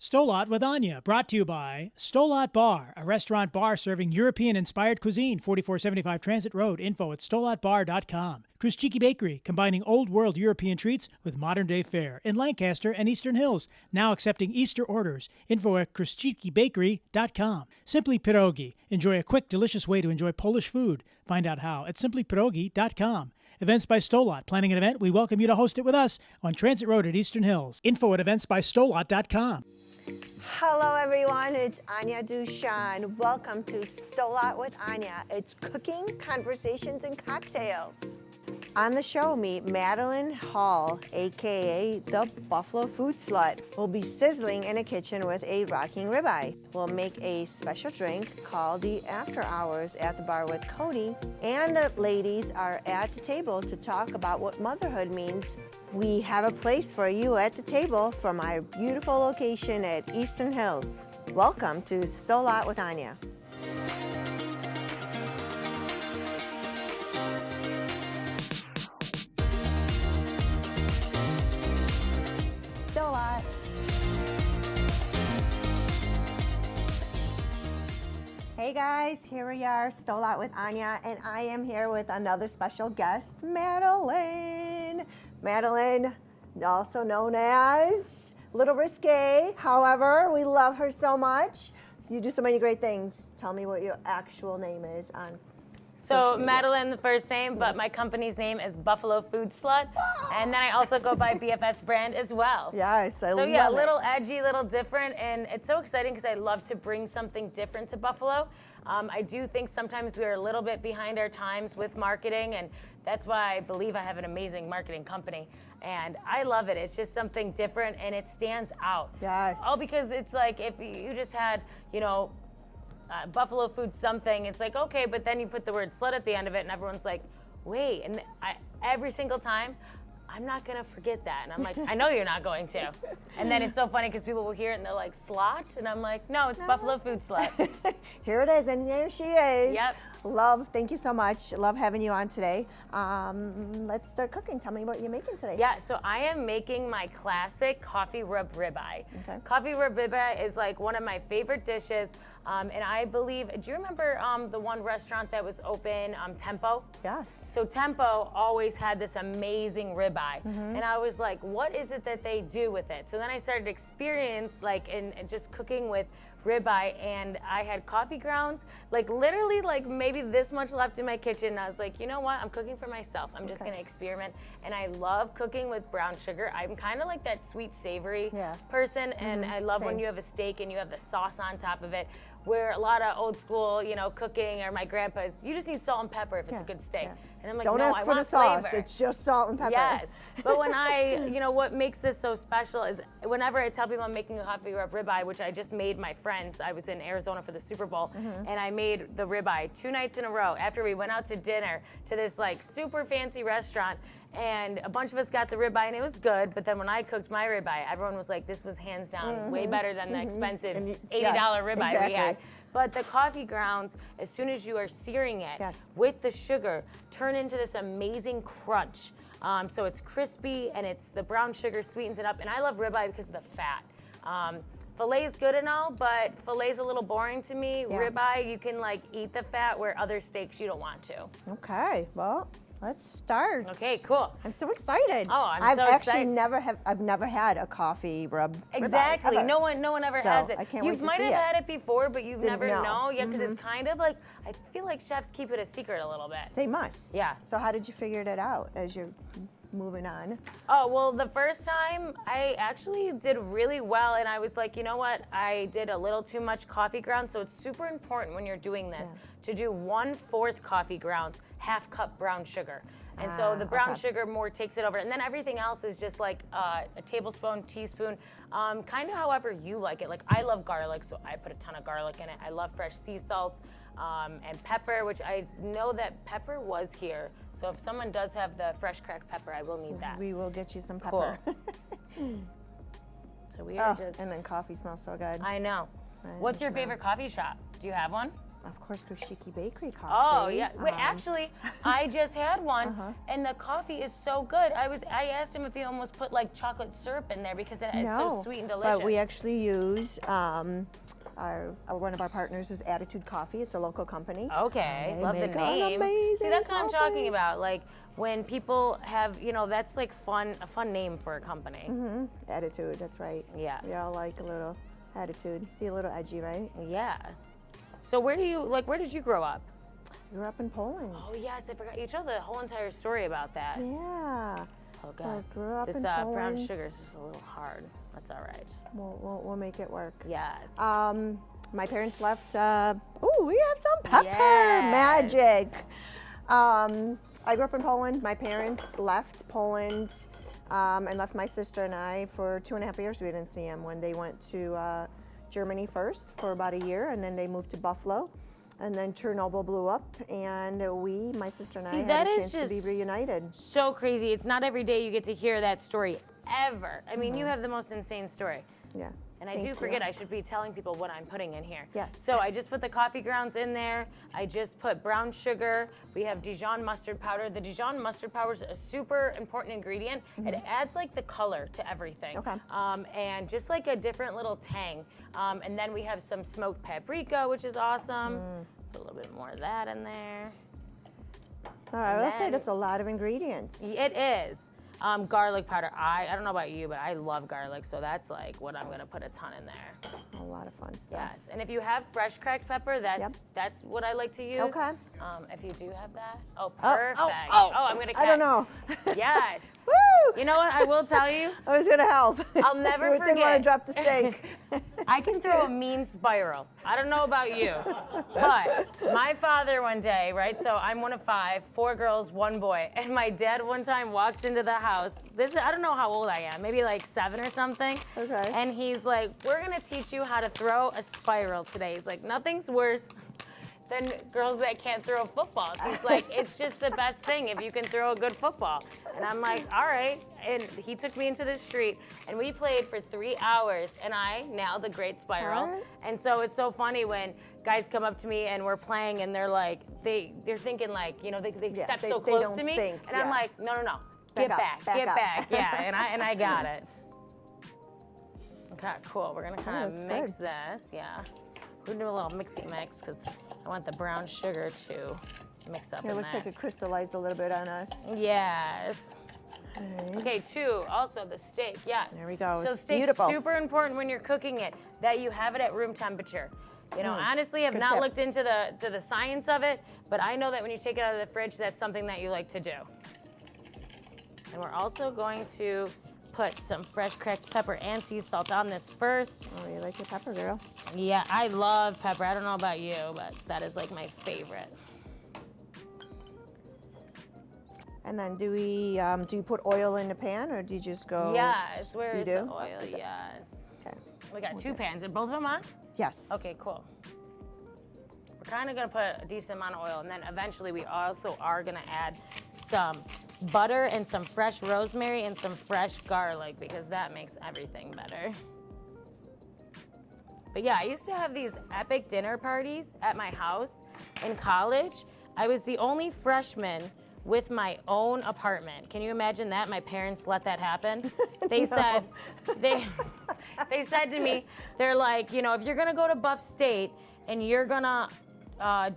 Sto Lat with Ania, brought to you by Sto Lat Bar, a restaurant bar serving European-inspired cuisine, 4475 Transit Road. Info at stolatbar.com. Krzyzewski Bakery, combining old-world European treats with modern-day fare in Lancaster and Eastern Hills, now accepting Easter orders. Info at krzyzewskibakery.com. Simply Pierogi, enjoy a quick, delicious way to enjoy Polish food. Find out how at simplypierogi.com. Events by Sto Lat. Planning an event? We welcome you to host it with us on Transit Road at Eastern Hills. Info at eventsbystolat.com. Hello everyone, it's Ania Duchon. Welcome to Sto Lat with Ania. It's cooking, conversations, and cocktails. On the show, meet Madeline Hall, aka the Buffalo Food Slut. We'll be sizzling in a kitchen with a rocking ribeye. We'll make a special drink called the After Hours at the bar with Cody. And the ladies are at the table to talk about what motherhood means. We have a place for you at the table from our beautiful location at Eastern Hills. Welcome to Sto Lat with Ania. Sto Lat. Hey guys, here we are, Sto Lat with Ania, and I am here with another special guest, Madeline. Madeline, also known as Little Risque. However, we love her so much. You do so many great things. Tell me what your actual name is on So Madeline, the first name, but my company's name is Buffalo Food Slut. And then I also go by BFS brand as well. Yes, I love it. So yeah, a little edgy, a little different. And it's so exciting because I love to bring something different to Buffalo. I do think sometimes we are a little bit behind our times with marketing, and that's why I believe I have an amazing marketing company. And I love it. It's just something different and it stands out. Yes. All because it's like if you just had, you know, Buffalo food something, it's like, okay, but then you put the word slut at the end of it and everyone's like, wait, and every single time, I'm not gonna forget that. And I'm like, I know you're not going to. And then it's so funny because people will hear it and they're like, slot? And I'm like, no, it's Buffalo Food Slut. Here it is, and here she is. Yep. Love, thank you so much. Love having you on today. Let's start cooking. Tell me what you're making today. Yeah, so I am making my classic coffee rub ribeye. Okay. Coffee rub ribeye is like one of my favorite dishes. And I believe, do you remember the one restaurant that was open, Tempo? Yes. So Tempo always had this amazing ribeye. And I was like, what is it that they do with it? So then I started experience like in just cooking with ribeye, and I had coffee grounds, like literally like maybe this much left in my kitchen. And I was like, you know what? I'm cooking for myself. I'm just gonna experiment. And I love cooking with brown sugar. I'm kind of like that sweet savory person, and I love when you have a steak and you have the sauce on top of it. Where a lot of old school, you know, cooking, or my grandpa's, you just need salt and pepper if it's a good steak. Yes. And I'm like, don't no, ask I for want the sauce. flavor. It's just salt and pepper. Yes, but when you know, what makes this so special is whenever I tell people I'm making a coffee rub ribeye, which I just made my friends. I was in Arizona for the Super Bowl, and I made the ribeye 2 nights in a row after we went out to dinner to this like super fancy restaurant. And a bunch of us got the ribeye, and it was good. But then when I cooked my ribeye, everyone was like, this was hands down way better than the expensive $80 ribeye we had. But the coffee grounds, as soon as you are searing it with the sugar, turn into this amazing crunch. So it's crispy, and it's the brown sugar sweetens it up. And I love ribeye because of the fat. Filet's good and all, but filet's a little boring to me. Ribeye, you can like eat the fat, where other steaks you don't want to. Okay, well, let's start. Okay, cool. I'm so excited. Oh, I've so actually excited. I've never had a coffee rub. Exactly. Ribeye, No one ever has it. I can't You wait to might see have it. had it before, but you've Didn't never know. know. Yeah, because it's kind of like, I feel like chefs keep it a secret a little bit. They must. Yeah. So how did you figure that out as you're moving on? Oh, well, the first time I actually did really well, and I was like, you know what? I did a little too much coffee grounds, so it's super important when you're doing this to do 1/4 coffee grounds, 1/2 cup brown sugar. And so the brown sugar more takes it over. And then everything else is just like a tablespoon, teaspoon, kind of however you like it. Like I love garlic, so I put a ton of garlic in it. I love fresh sea salt and pepper, which I know that pepper was here. So if someone does have the fresh cracked pepper, I will need that. We will get you some pepper. Cool. So we are just... And then coffee smells so good. I know. Right, What's your favorite coffee shop? Do you have one? Of course, Kushiki Bakery coffee. Oh yeah. Wait, actually, I just had one, and the coffee is so good. I asked him if he almost put like chocolate syrup in there because it's so sweet and delicious. But we actually use one of our partners is Attitude Coffee. It's a local company. Okay, love the make name. amazing See, that's what I'm talking coffee. about. Like when people have, that's like a fun name for a company. Attitude, that's right. Yeah. We all like a little attitude. Be a little edgy, right? Yeah. So where did you grow up? Grew up in Poland. Oh yes, I forgot. You told the whole entire story about that. Yeah. Oh So God. grew up This in Poland. brown sugar is just a little hard. That's all right. We'll make it work. Yes. My parents left. We have some pepper Yes. magic. I grew up in Poland. My parents left Poland and left my sister and I for 2.5 years. We didn't see them when they went to Germany first for about a year, and then they moved to Buffalo. And then Chernobyl blew up, and my sister and I had a chance to be reunited. So crazy. It's not every day you get to hear that story ever. I mean, you have the most insane story. Yeah. And I do forget I should be telling people what I'm putting in here. Yes. So I just put the coffee grounds in there. I just put brown sugar. We have Dijon mustard powder. The Dijon mustard powder is a super important ingredient. It adds like the color to everything. Okay. And just like a different little tang. And then we have some smoked paprika, which is awesome. Put a little bit more of that in there. All right, I will say that's a lot of ingredients. It is. Garlic powder. I don't know about you, but I love garlic, so that's like what I'm gonna put a ton in there. A lot of fun stuff. Yes, and if you have fresh cracked pepper, that's what I like to use. Okay. If you do have that, perfect. I'm gonna. I don't know. Yes. Woo! You know what? I will tell you. I was gonna help. I'll never You didn't want to forget. drop the steak. I can throw a mean spiral. I don't know about you, but my father one day, right? So I'm one of 5, 4 girls, 1 boy, and my dad one time walks into the house. I don't know how old I am, maybe like 7 or something. Okay. And he's like, "We're gonna teach you how to throw a spiral today." He's like, "Nothing's worse than girls that can't throw footballs." He's like, "It's just the best thing if you can throw a good football." And I'm like, "All right." And he took me into the street, and we played for 3 hours, and I nailed a great spiral. What? And so it's so funny when guys come up to me and we're playing, and they're like, they're thinking like, they step so they close don't to me, think, and I'm like, no, Back get up, back, back get up. back, yeah, and I got it. Okay, cool. We're gonna kind looks of mix good. this, yeah. We're gonna do a little mixy mix because I want the brown sugar to mix up It in looks there. like it crystallized a little bit on us. Yes. Okay. Okay, 2, also the steak, yes. There we go. So It's steak's beautiful. super important when you're cooking it, that you have it at room temperature. Honestly, I've good not tip. looked into the science of it, but I know that when you take it out of the fridge, that's something that you like to do. And we're also going to put some fresh cracked pepper and sea salt on this first. Oh, you like your pepper, girl? Yeah, I love pepper. I don't know about you, but that is like my favorite. And then do you put oil in the pan, or do you just go? Yes, where You is do? the oil? Yes. Okay. We got 2 pans. Are both of them on? Yes. Okay, cool. We're kind of gonna put a decent amount of oil, and then eventually we also are gonna add some butter and some fresh rosemary and some fresh garlic because that makes everything better. But yeah, I used to have these epic dinner parties at my house in college. I was the only freshman with my own apartment. Can you imagine that? My parents let that happen. They said, they said to me, they're like, if you're gonna go to Buff State and you're gonna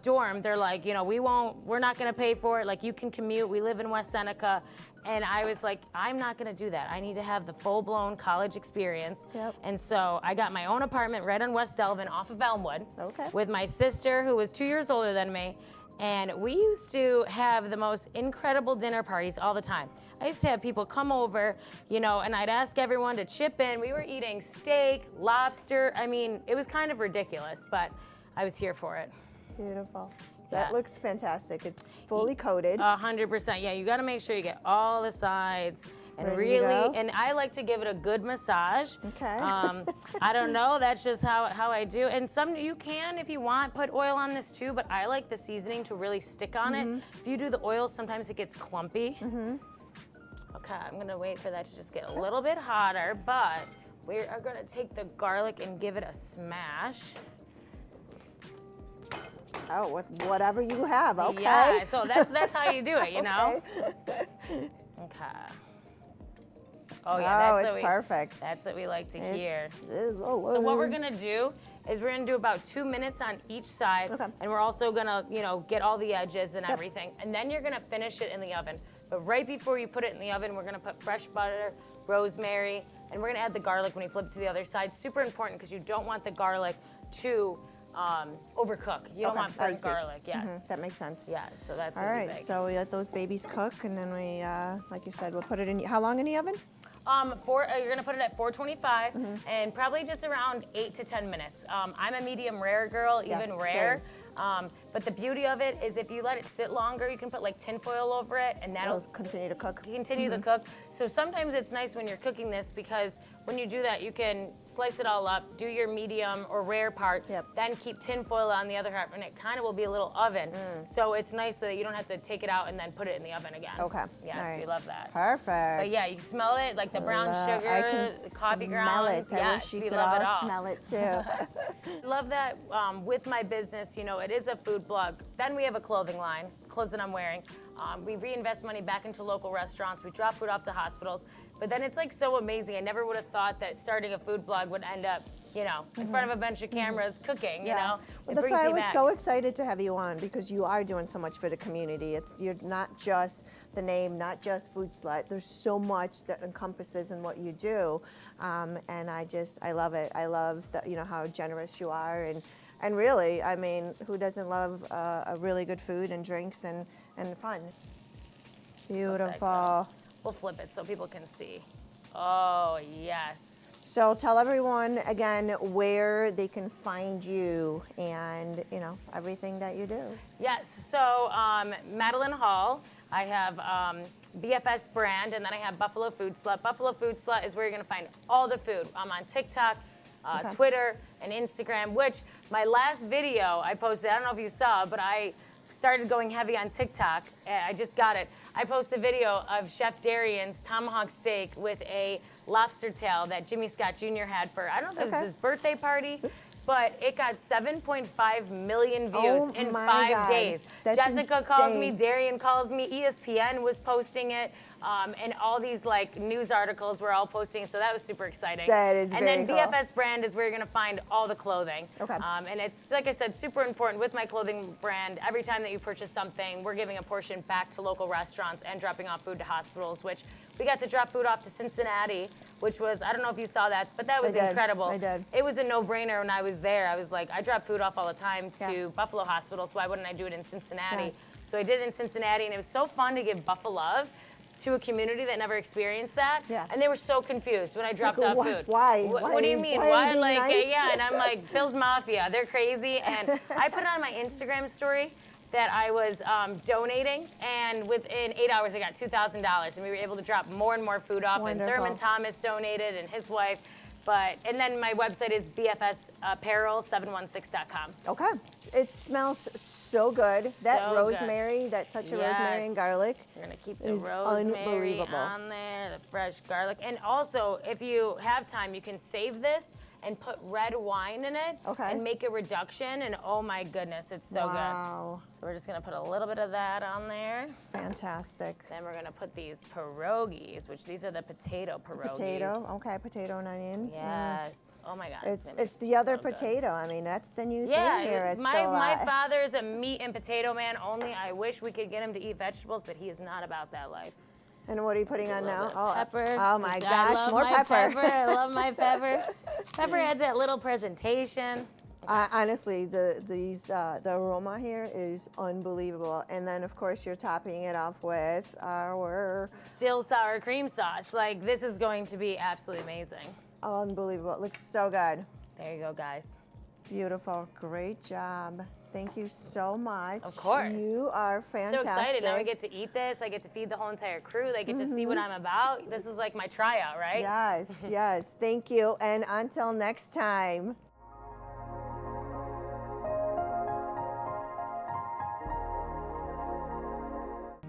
dorm, they're like, we're not gonna pay for it. Like, you can commute. We live in West Seneca. And I was like, I'm not gonna do that. I need to have the full-blown college experience. Yep. And so I got my own apartment right on West Delvin off of Elmwood. Okay. With my sister, who was 2 years older than me. And we used to have the most incredible dinner parties all the time. I used to have people come over, and I'd ask everyone to chip in. We were eating steak, lobster. I mean, it was kind of ridiculous, but I was here for it. Beautiful. Yeah. That looks fantastic. It's fully coated. 100%. Yeah, you got to make sure you get all the sides. And Ready to go? and I like to give it a good massage. Okay. I don't know, that's just how I do. And you can, if you want, put oil on this too, but I like the seasoning to really stick on it. If you do the oil, sometimes it gets clumpy. Okay, I'm gonna wait for that to just get a little bit hotter, but we are gonna take the garlic and give it a smash. Oh, with whatever you have, okay. Yeah, so that's how you do it, you know? Okay. Oh yeah, it's perfect. That's what we like to hear. So what we're gonna do is we're gonna do about 2 minutes on each side, and we're also gonna, get all the edges and everything, and then you're gonna finish it in the oven. But right before you put it in the oven, we're gonna put fresh butter, rosemary, and we're gonna add the garlic when you flip it to the other side. Super important because you don't want the garlic to overcook. You don't want burnt garlic. Yes, that makes sense. Yeah, so that's all right. So we let those babies cook, and then we, like you said, we'll put it in. How long in the oven? You're gonna put it at 425, and probably just around 8 to 10 minutes. I'm a medium rare girl, even rare. But the beauty of it is if you let it sit longer, you can put like tin foil over it, and that'll continue to cook. To cook. So sometimes it's nice when you're cooking this because when you do that, you can slice it all up, do your medium or rare part, then keep tin foil on the other half, and it kind of will be a little oven. So it's nice that you don't have to take it out and then put it in the oven again. Okay. Yes, we love that. Perfect. But yeah, you smell it, like the brown sugar, the coffee grounds. Yes, we love it all. Smell it too. Love that with my business, it is a food blog. Then we have a clothing line, clothes that I'm wearing. We reinvest money back into local restaurants. We drop food off to hospitals. But then it's like so amazing. I never would have thought that starting a food blog would end up, in front of a bunch of cameras cooking, you know? Well, that's why I was so excited to have you on, because you are doing so much for the community. You're not just the name, not just Food Slut. There's so much that encompasses in what you do. And I love it. I love how generous you are. And really, I mean, who doesn't love a really good food and drinks and fun? Beautiful. We'll flip it so people can see. Oh, yes. So tell everyone again where they can find you and, everything that you do. Yes, so Madeline Hall, I have BFS brand, and then I have Buffalo Food Slut. Buffalo Food Slut is where you're gonna find all the food. I'm on TikTok, Twitter, and Instagram, which my last video I posted, I don't know if you saw, but I started going heavy on TikTok. I just got it. I posted a video of Chef Darian's tomahawk steak with a lobster tail that Jimmy Scott Jr. had for, I don't know if it was his birthday party, but it got 7.5 million views in 5 days. That's Jessica insane. calls me, Darian calls me, ESPN was posting it, and all these news articles were all posting it, so that was super exciting. That is very And then cool. BFS brand is where you're gonna find all the clothing. Okay. And it's, like I said, super important with my clothing brand. Every time that you purchase something, we're giving a portion back to local restaurants and dropping off food to hospitals, which we got to drop food off to Cincinnati, which was, I don't know if you saw that, but that was incredible. I did. It was a no-brainer when I was there. I was like, I drop food off all the time to Buffalo hospitals. Why wouldn't I do it in Cincinnati? Yes. So I did it in Cincinnati, and it was so fun to give Buffalo love to a community that never experienced that. Yeah. And they were so confused when I dropped off food. Why? What do you mean? Why? Like, Nice? yeah, and I'm like, Bill's Mafia, they're crazy. And I put on my Instagram story that I was donating, and within 8 hours I got $2,000, and we were able to drop more and more food off. Wonderful. And Thurman Thomas donated, and his wife. And then my website is bfsapparel716.com. Okay. It smells so good. That So rosemary, that touch of rosemary and garlic. You're gonna keep the is rosemary unbelievable. on there, the fresh garlic. And also, if you have time, you can save this and put red wine in it and make a reduction, and oh my goodness, it's so Wow. good. So we're just gonna put a little bit of that on there. Fantastic. Then we're gonna put these pierogies, which these are the potato pierogies. Potato and onion. Yes. Oh my God. It's the other so good. potato. I mean, that's the new thing here at my Stolat. father is a meat and potato man only. I wish we could get him to eat vegetables, but he is not about that life. And what are you putting on now? Oh, pepper. Oh my I gosh, love more my pepper. I love my pepper. Pepper adds that little presentation. Honestly, the aroma here is unbelievable. And then, of course, you're topping it off with our Dill sour cream sauce. Like, this is going to be absolutely amazing. unbelievable. It looks so good. There you go, guys. Beautiful. Great job. Thank you so much. Of course. You are fantastic. So excited. Now I get to eat this. I get to feed the whole entire crew. They get to see what I'm about. This is like my tryout, right? Yes, yes. Thank you. And until next time.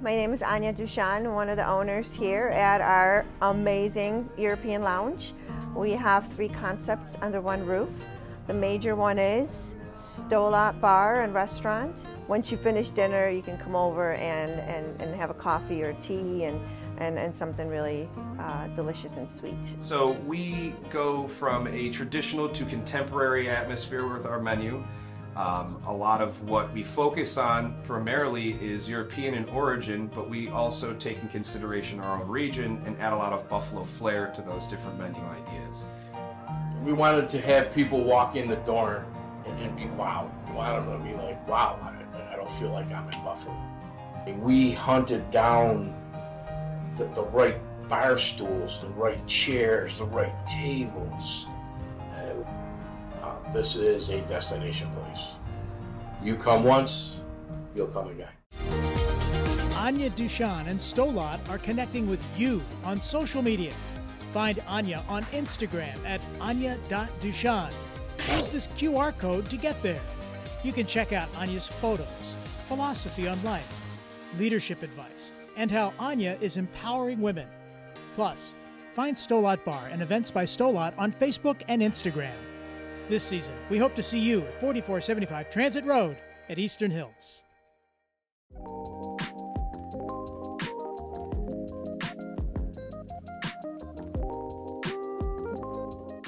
My name is Ania Duchon, one of the owners here at our amazing European lounge. We have 3 concepts under one roof. The major one is Sto Lat bar and restaurant. Once you finish dinner, you can come over and have a coffee or tea and something really delicious and sweet. So we go from a traditional to contemporary atmosphere with our menu. A lot of what we focus on primarily is European in origin, but we also take in consideration our own region and add a lot of buffalo flair to those different menu ideas. We wanted to have people walk in the door and be wowed. We wanted them to be like, wow, I don't feel like I'm in Buffalo. We hunted down the right bar stools, the right chairs, the right tables. This is a destination place. You come once, you'll come again. Ania Duchon and Sto Lat are connecting with you on social media. Find Ania on Instagram at ania.duchon. Use this QR code to get there. You can check out Ania's photos, philosophy on life, leadership advice, and how Ania is empowering women. Plus, find Sto Lat Bar and events by Sto Lat on Facebook and Instagram. This season, we hope to see you at 4475 Transit Road at Eastern Hills.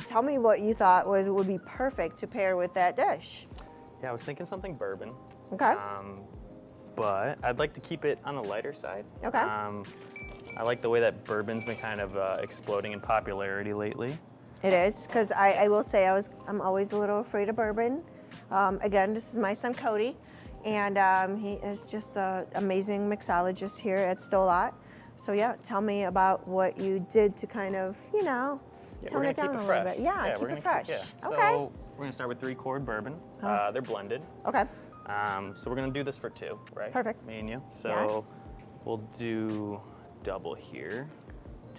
Tell me what you thought would be perfect to pair with that dish. Yeah, I was thinking something bourbon. Okay. But I'd like to keep it on the lighter side. Okay. I like the way that bourbon's been kind of exploding in popularity lately. It is, because I will say I'm always a little afraid of bourbon. Again, this is my son Cody, and he is just an amazing mixologist here at Sto Lat. So yeah, tell me about what you did to kind of, tone it down a little bit. Yeah, keep it fresh. Okay. So we're gonna start with 3-chord bourbon. They're blended. Okay. So we're gonna do this for 2, right? Perfect. Me and you. So Yes. we'll do double here.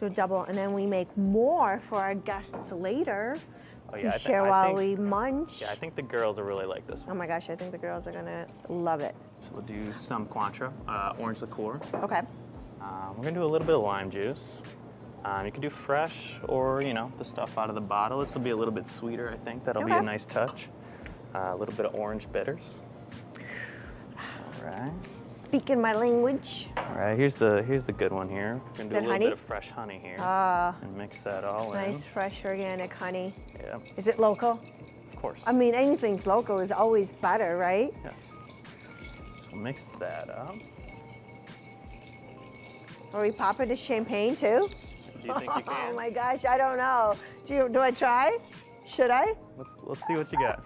To a double, and then we make more for our guests later Oh, yeah, to I share think- while we munch. Yeah, I think the girls will really like this one. Oh my gosh, I think the girls are gonna love it. So we'll do some Cointreau, orange liqueur. Okay. We're gonna do a little bit of lime juice. You can do fresh or, the stuff out of the bottle. This will be a little bit sweeter, I think. That'll be a Okay. nice touch. A little bit of orange bitters. All right. Speaking my language. All right, here's the good one here. We're gonna do a that little honey? bit of fresh honey here and mix that all Nice, fresh, organic honey. in. Yeah, Is it local? of course. I mean, anything local is always better, right? Yes. So we'll mix that up. Are we popping the champagne too? Do you think you can? Oh my gosh, I don't know. Do I try? Should I? Let's see what you got.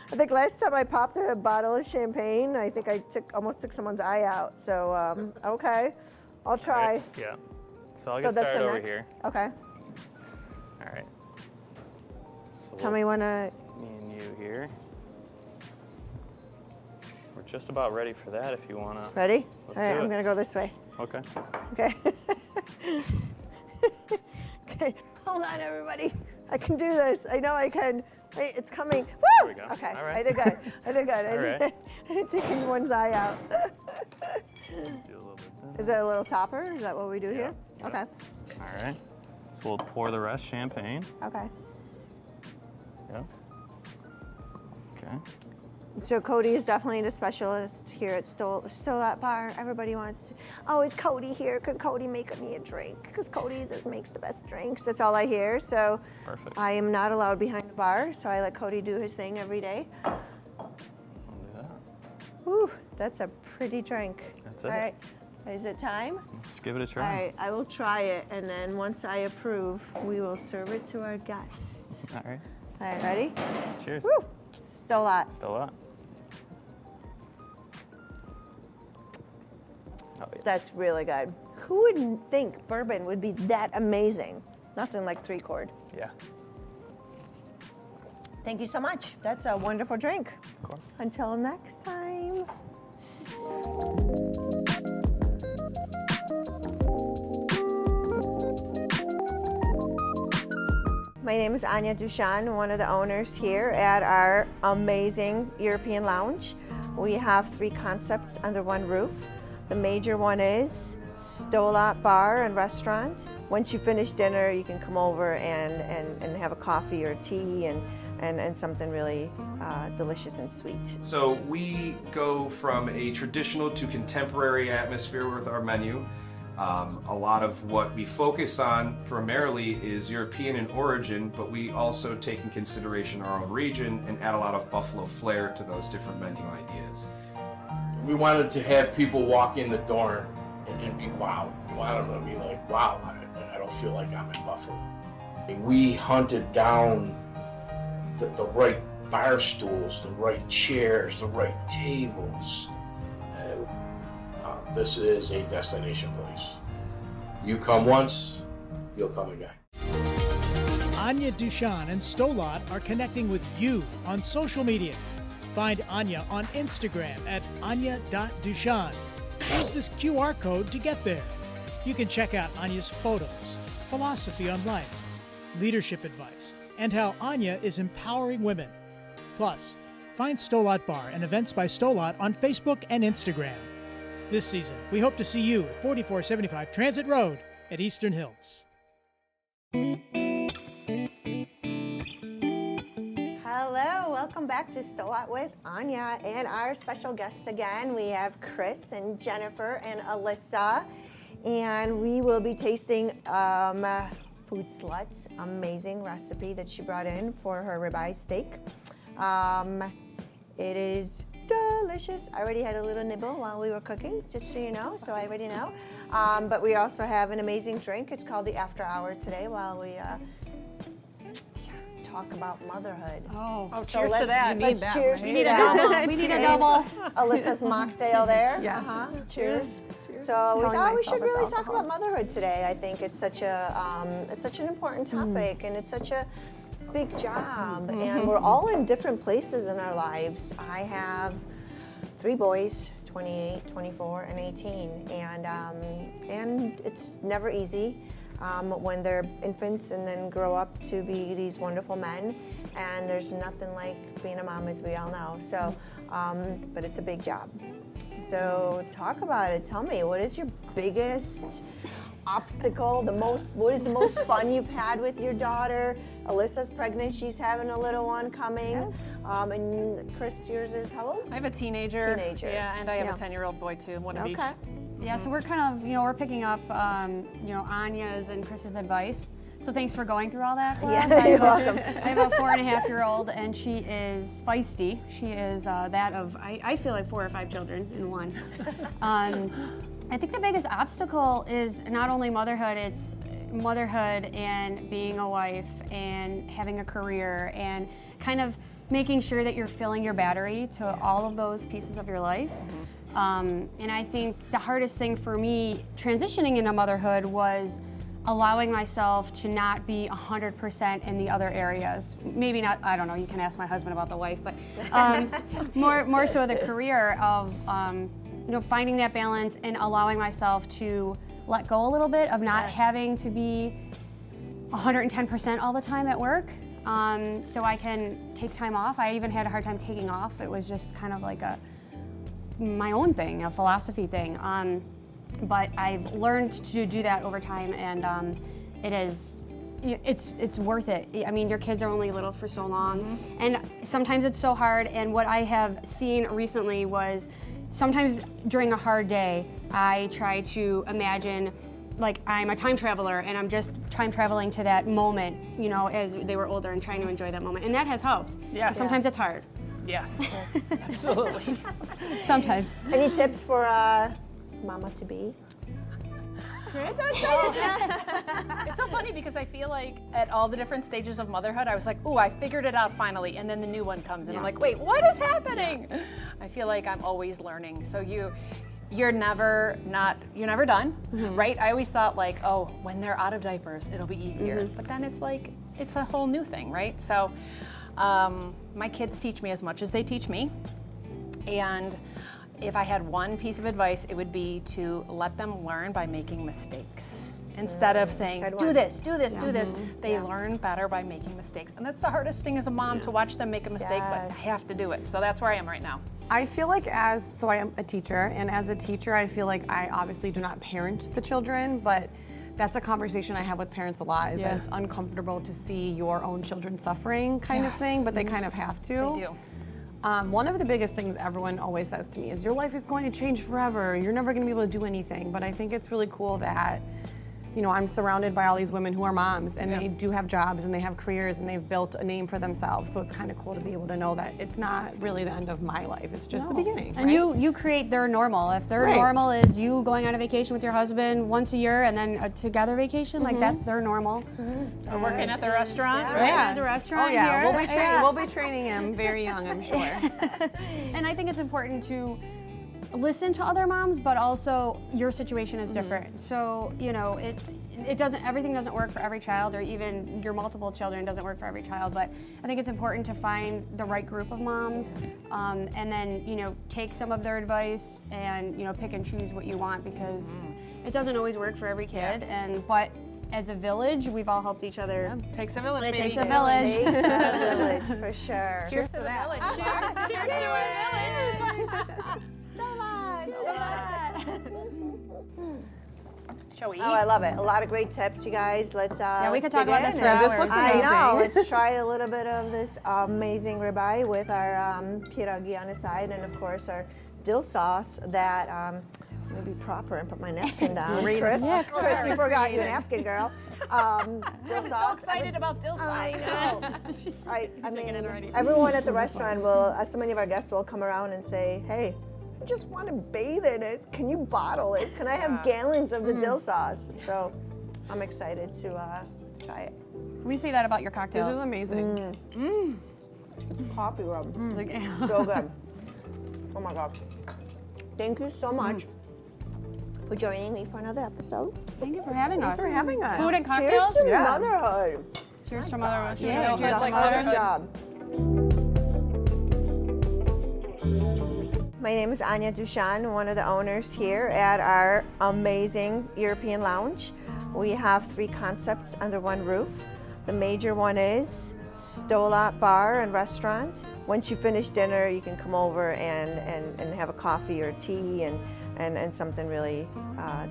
I think last time I popped a bottle of champagne, I think I almost took someone's eye out. So, okay, I'll try. All right, yeah. So I'll get that's started the over next. here. Okay. All right. So Tell me when to. me and you here. We're just about ready for that if you wanna. Ready? Let's All right, do I'm it. gonna go this way. Okay. Okay. Okay. Hold on, everybody. I can do this. I know I can. Wait, it's coming. Woo! There we go. Okay. All right. I did good. I did good. All right. I didn't take anyone's eye out. Do a little bit there. Is that a little topper? Is that what we do here? Yeah. Okay. All right. So we'll pour the rest champagne. Okay. Yep. Okay. So Cody is definitely the specialist here at Sto Lat Bar. Everybody wants, oh, is Cody here? Can Cody make me a drink? Because Cody makes the best drinks. That's all I hear. So Perfect. I am not allowed behind the bar, so I let Cody do his thing every day. We'll do that. Whew, that's a pretty drink. That's All it. right, is it time? Let's give it a All try. right, I will try it, and then once I approve, we will serve it to our guests. All right. All right, ready? Cheers. Woo! Sto Lat. Sto Lat. Oh, yeah. That's really good. Who wouldn't think bourbon would be that amazing? Nothing like 3-chord. Yeah. Thank you so much. That's a wonderful drink. Of course. Until next time. My name is Ania Duchon, one of the owners here at our amazing European lounge. We have 3 concepts under one roof. The major one is Sto Lat Bar and Restaurant. Once you finish dinner, you can come over and have a coffee or tea and something really delicious and sweet. So we go from a traditional to contemporary atmosphere with our menu. A lot of what we focus on primarily is European in origin, but we also take in consideration our own region and add a lot of buffalo flair to those different menu ideas. We wanted to have people walk in the door and be wowed. We wanted them to be like, wow, I don't feel like I'm in Buffalo. We hunted down the right bar stools, the right chairs, the right tables. This is a destination place. You come once, you'll come again. Ania Duchon and Sto Lat are connecting with you on social media. Find Ania on Instagram at ania.duchon. Use this QR code to get there. You can check out Ania's photos, philosophy on life, leadership advice, and how Ania is empowering women. Plus, find Sto Lat Bar and events by Sto Lat on Facebook and Instagram. This season, we hope to see you at 4475 Transit Road at Eastern Hills. Hello, welcome back to Sto Lat with Ania, and our special guests again, we have Chris and Jennifer and Alyssa, and we will be tasting Food Slut's amazing recipe that she brought in for her ribeye steak. It is delicious. I already had a little nibble while we were cooking, just so you know, so I already know. But we also have an amazing drink. It's called the After Hour today while we talk about motherhood. Oh, so cheers to that. Let's cheers We to need a that. double. We need a double. Alyssa's mocktail there. Yes. Cheers. So we Telling thought we myself should it's really talk alcohol. about motherhood today. I think it's such an important topic, and it's such a big job, and we're all in different places in our lives. I have 3 boys, 28, 24, and 18, and it's never easy when they're infants and then grow up to be these wonderful men, and there's nothing like being a mom, as we all know. So, but it's a big job. So talk about it. Tell me, what is your biggest obstacle? What is the most fun you've had with your daughter? Alyssa's pregnant. She's having a little one coming. Yeah. And Chris, yours is how old? I have a teenager. Yeah, and I have a 10-year-old boy too, one of each. Yeah, so we're kind of, we're picking up, Ania's and Chris's advice. So thanks for going through all that for us. You're welcome. I have a 4.5-year-old, and she is feisty. She is that of, I feel like 4 or 5 children in one. I think the biggest obstacle is not only motherhood, it's motherhood and being a wife and having a career and kind of making sure that you're filling your battery to all of those pieces of your life. And I think the hardest thing for me transitioning into motherhood was allowing myself to not be 100% in the other areas. Maybe not, I don't know, you can ask my husband about the wife, but more so the career of finding that balance and allowing myself to let go a little bit of not having to be 110% all the time at work, so I can take time off. I even had a hard time taking off. It was just kind of like my own thing, a philosophy thing. But I've learned to do that over time, and it's worth it. I mean, your kids are only little for so long, and sometimes it's so hard. And what I have seen recently was sometimes during a hard day, I try to imagine like I'm a time traveler and I'm just time traveling to that moment, as they were older and trying to enjoy that moment. And that has helped. Yes. Sometimes it's hard. Yes, absolutely. Sometimes. Any tips for mama-to-be? Chris? It's so funny because I feel like at all the different stages of motherhood, I was like, oh, I figured it out finally, and then the new one comes, and I'm like, wait, what is happening? Yeah. I feel like I'm always learning. So you're never done, right? I always thought like, oh, when they're out of diapers, it'll be easier. But then it's like, it's a whole new thing, right? So my kids teach me as much as they teach me. And if I had one piece of advice, it would be to let them learn by making mistakes. Instead of saying, do this, do this, do this, they learn better by making mistakes. And that's the hardest thing as a mom, to watch them make a mistake, but I have to do it. So that's where I am right now. I feel like I am a teacher, and as a teacher, I feel like I obviously do not parent the children, but that's a conversation I have with parents a lot, is that it's uncomfortable to see your own children suffering kind of thing, but they kind of have to. They do. One of the biggest things everyone always says to me is, your life is going to change forever. You're never going to be able to do anything. But I think it's really cool that, you know, I'm surrounded by all these women who are moms, and they do have jobs and they have careers and they've built a name for themselves. So it's kind of cool to be able to know that it's not really the end of my life. It's just the beginning. And you create their normal. If their normal is you going on a vacation with your husband once a year and then a together vacation, like that's their normal. Or working at the restaurant. At the restaurant. Oh yeah, here. we'll be training him very young, I'm sure. And I think it's important to listen to other moms, but also your situation is different. So, you know, everything doesn't work for every child, or even your multiple children doesn't work for every child. But I think it's important to find the right group of moms, and then, you know, take some of their advice and, you know, pick and choose what you want, because it doesn't always work for every kid. But as a village, we've all helped each other. Takes a village, It baby. takes a village. Takes a village, for sure. Cheers to that. Cheers to a village. Shall we eat? Oh, I love it. A lot of great tips, you guys. Let's we could dig talk about in this for and- hours. This looks I know. amazing. Let's try a little bit of this amazing ribeye with our pierogi on the side, and of course our dill sauce that I'm gonna be proper and put my napkin down. Chris, you forgot your napkin, girl. Dill I'm so sauce. excited about dill sauce. I know. I mean, everyone at the restaurant will, so many of our guests will come around and say, hey, I just want to bathe in it. Can you bottle it? Can I have gallons of the dill sauce? So I'm excited to try it. We say that about your cocktails. This is amazing. Coffee rub. Like, So good. Oh my God. Thank you so much for joining me for another episode. Thank you for having us. Thanks for having us. Food and Cheers cocktails. to motherhood. Cheers to motherhood. Yeah, You did just like a hell of a motherhood. job. My name is Ania Duchon, one of the owners here at our amazing European lounge. We have 3 concepts under one roof. The major one is Sto Lat Bar and Restaurant. Once you finish dinner, you can come over and have a coffee or tea and something really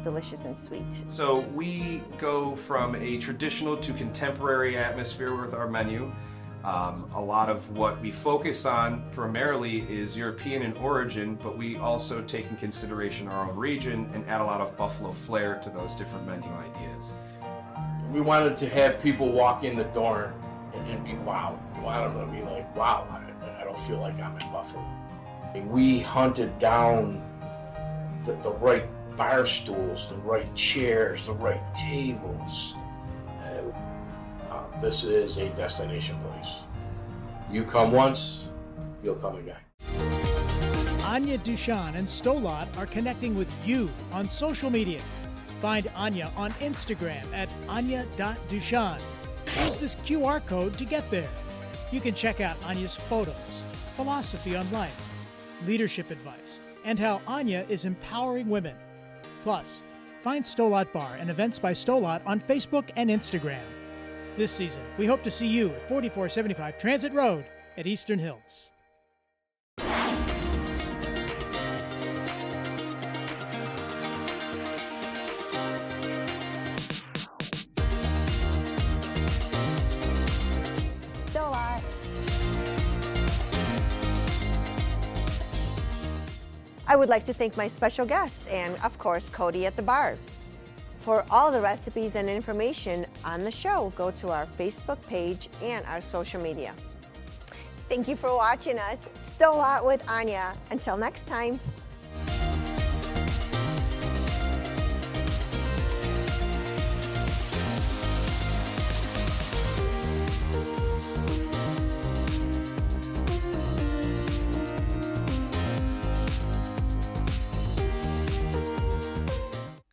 delicious and sweet. So we go from a traditional to contemporary atmosphere with our menu. A lot of what we focus on primarily is European in origin, but we also take in consideration our own region and add a lot of Buffalo flair to those different menu ideas. We wanted to have people walk in the door and be wowed. We wanted them to be like, wow, I don't feel like I'm in Buffalo. We hunted down the right bar stools, the right chairs, the right tables. This is a destination place. You come once, you'll come again. Ania Duchon and Sto Lat are connecting with you on social media. Find Ania on Instagram at ania.duchon. Use this QR code to get there. You can check out Ania's photos, philosophy on life, leadership advice, and how Ania is empowering women. Plus, find Sto Lat Bar and events by Sto Lat on Facebook and Instagram. This season, we hope to see you at 4475 Transit Road at Eastern Hills. Sto Lat. I would like to thank my special guest and, of course, Cody at the bar. For all the recipes and information on the show, go to our Facebook page and our social media. Thank you for watching us. Sto Lat with Ania. Until next time.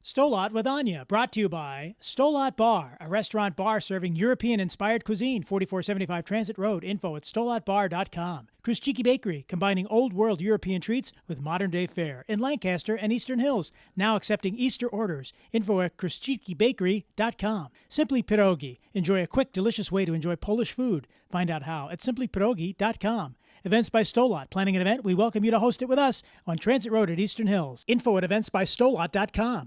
Sto Lat with Ania, brought to you by Sto Lat Bar, a restaurant bar serving European-inspired cuisine, 4475 Transit Road. Info at stolatbar.com. Chris Bakery, combining old-world European treats with modern-day fare in Lancaster and Eastern Hills. Now accepting Easter orders. Info at chrischikibakery.com. Simply Pierogi. Enjoy a quick, delicious way to enjoy Polish food. Find out how at simplypierogi.com. Events by Sto Lat. Planning an event? We welcome you to host it with us on Transit Road at Eastern Hills. Info at eventsbystolat.com.